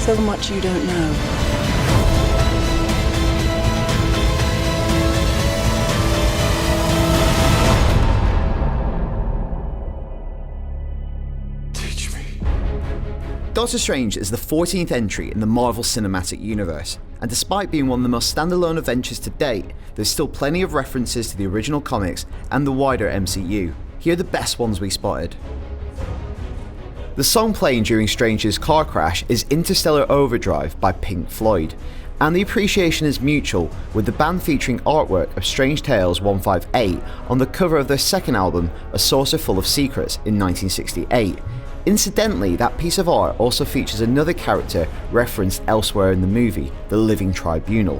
So much you don't know. Doctor Strange is the 14th entry in the Marvel Cinematic Universe, and despite being one of the most standalone adventures to date, there's still plenty of references to the original comics and the wider MCU. Here are the best ones we spotted. The song playing during Strange's car crash is Interstellar Overdrive by Pink Floyd, and the appreciation is mutual, with the band featuring artwork of Strange Tales 158 on the cover of their second album, A Saucer Full of Secrets, in 1968. Incidentally, that piece of art also features another character referenced elsewhere in the movie, the Living Tribunal.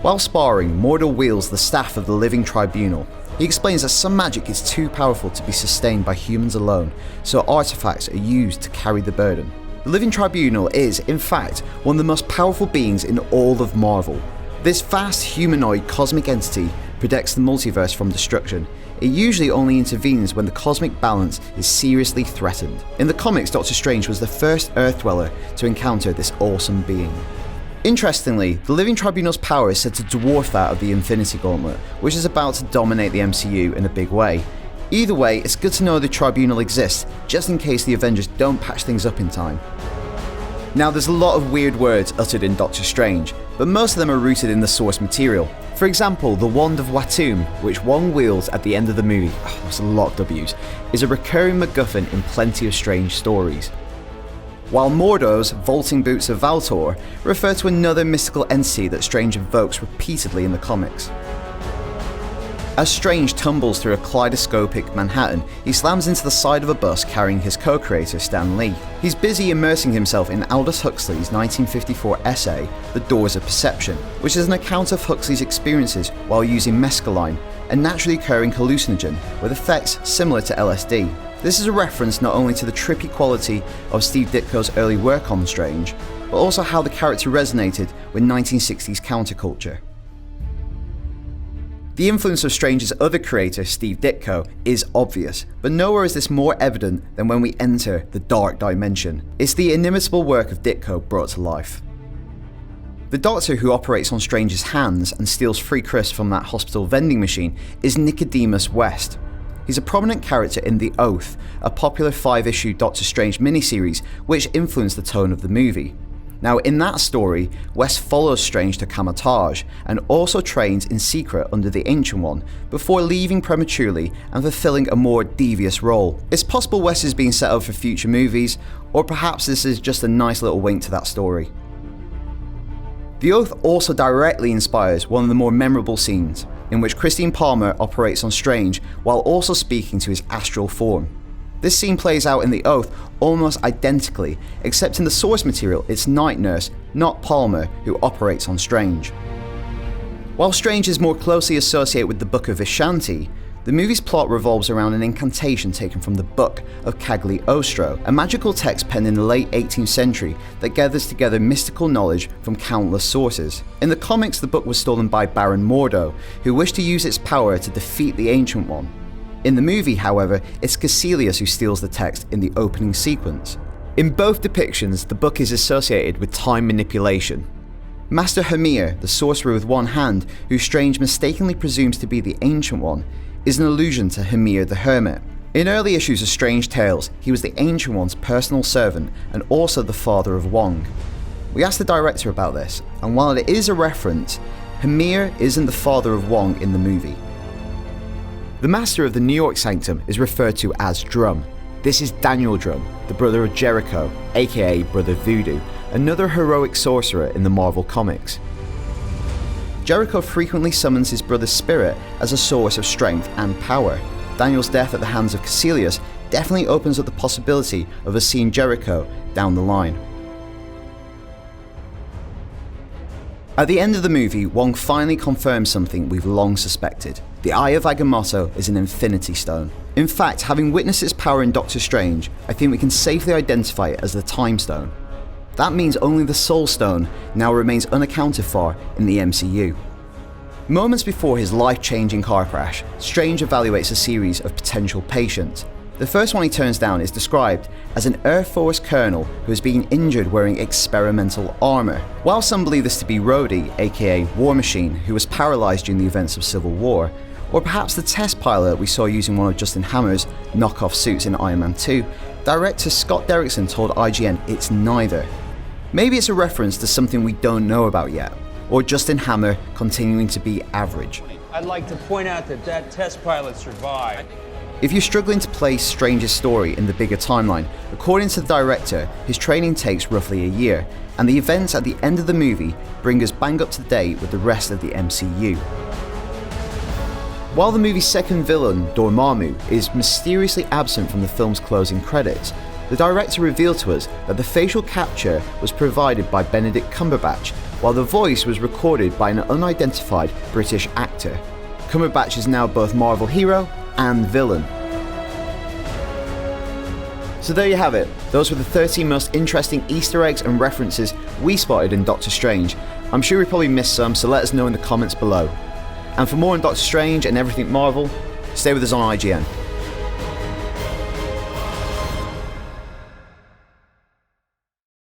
While sparring, Mordo wields the staff of the Living Tribunal. He explains that some magic is too powerful to be sustained by humans alone, so artifacts are used to carry the burden. The Living Tribunal is, in fact, one of the most powerful beings in all of Marvel. This vast humanoid cosmic entity protects the multiverse from destruction. It usually only intervenes when the cosmic balance is seriously threatened. In the comics, Doctor Strange was the first Earth dweller to encounter this awesome being. Interestingly, the Living Tribunal's power is said to dwarf that of the Infinity Gauntlet, which is about to dominate the MCU in a big way. Either way, it's good to know the Tribunal exists, just in case the Avengers don't patch things up in time. Now, there's a lot of weird words uttered in Doctor Strange, but most of them are rooted in the source material. For example, the Wand of Watum, which Wong wields at the end of the movie, that's a lot of W's, is a recurring MacGuffin in plenty of Strange stories. While Mordo's vaulting boots of Valtor refer to another mystical entity that Strange invokes repeatedly in the comics. As Strange tumbles through a kaleidoscopic Manhattan, he slams into the side of a bus carrying his co-creator Stan Lee. He's busy immersing himself in Aldous Huxley's 1954 essay, The Doors of Perception, which is an account of Huxley's experiences while using mescaline, a naturally occurring hallucinogen with effects similar to LSD. This is a reference not only to the trippy quality of Steve Ditko's early work on Strange, but also how the character resonated with 1960s counterculture. The influence of Strange's other creator, Steve Ditko, is obvious, but nowhere is this more evident than when we enter the Dark Dimension. It's the inimitable work of Ditko brought to life. The doctor who operates on Strange's hands and steals free crisps from that hospital vending machine is Nicodemus West. He's a prominent character in The Oath, a popular 5-issue Doctor Strange miniseries which influenced the tone of the movie. Now, in that story, West follows Strange to Kamatage and also trains in secret under the Ancient One before leaving prematurely and fulfilling a more devious role. It's possible West is being set up for future movies, or perhaps this is just a nice little wink to that story. The Oath also directly inspires one of the more memorable scenes, in which Christine Palmer operates on Strange while also speaking to his astral form. This scene plays out in The Oath almost identically, except in the source material it's Night Nurse, not Palmer, who operates on Strange. While Strange is more closely associated with the Book of Vishanti, the movie's plot revolves around an incantation taken from the Book of Cagliostro, a magical text penned in the late 18th century that gathers together mystical knowledge from countless sources. In the comics, the book was stolen by Baron Mordo, who wished to use its power to defeat the Ancient One. In the movie, however, it's Caecilius who steals the text in the opening sequence. In both depictions, the book is associated with time manipulation. Master Hamir, the sorcerer with one hand, who Strange mistakenly presumes to be the Ancient One, is an allusion to Hamir the Hermit. In early issues of Strange Tales, he was the Ancient One's personal servant and also the father of Wong. We asked the director about this, and while it is a reference, Hamir isn't the father of Wong in the movie. The master of the New York Sanctum is referred to as Drum. This is Daniel Drum, the brother of Jericho, aka Brother Voodoo, another heroic sorcerer in the Marvel Comics. Jericho frequently summons his brother's spirit as a source of strength and power. Daniel's death at the hands of Caecilius definitely opens up the possibility of us seeing Jericho down the line. At the end of the movie, Wong finally confirms something we've long suspected. The Eye of Agamotto is an Infinity Stone. In fact, having witnessed its power in Doctor Strange, I think we can safely identify it as the Time Stone. That means only the Soul Stone now remains unaccounted for in the MCU. Moments before his life-changing car crash, Strange evaluates a series of potential patients. The first one he turns down is described as an Air Force colonel who has been injured wearing experimental armour, while some believe this to be Rhodey, aka War Machine, who was paralysed during the events of Civil War, or perhaps the test pilot we saw using one of Justin Hammer's knockoff suits in Iron Man 2, director Scott Derrickson told IGN it's neither. Maybe it's a reference to something we don't know about yet, or Justin Hammer continuing to be average. I'd like to point out that that test pilot survived. If you're struggling to place Strange's story in the bigger timeline, according to the director, his training takes roughly a year, and the events at the end of the movie bring us bang up to date with the rest of the MCU. While the movie's second villain, Dormammu, is mysteriously absent from the film's closing credits, the director revealed to us that the facial capture was provided by Benedict Cumberbatch, while the voice was recorded by an unidentified British actor. Cumberbatch is now both Marvel hero and villain. So there you have it. Those were the 13 most interesting Easter eggs and references we spotted in Doctor Strange. I'm sure we probably missed some, so let us know in the comments below. And for more on Doctor Strange and everything Marvel, stay with us on IGN.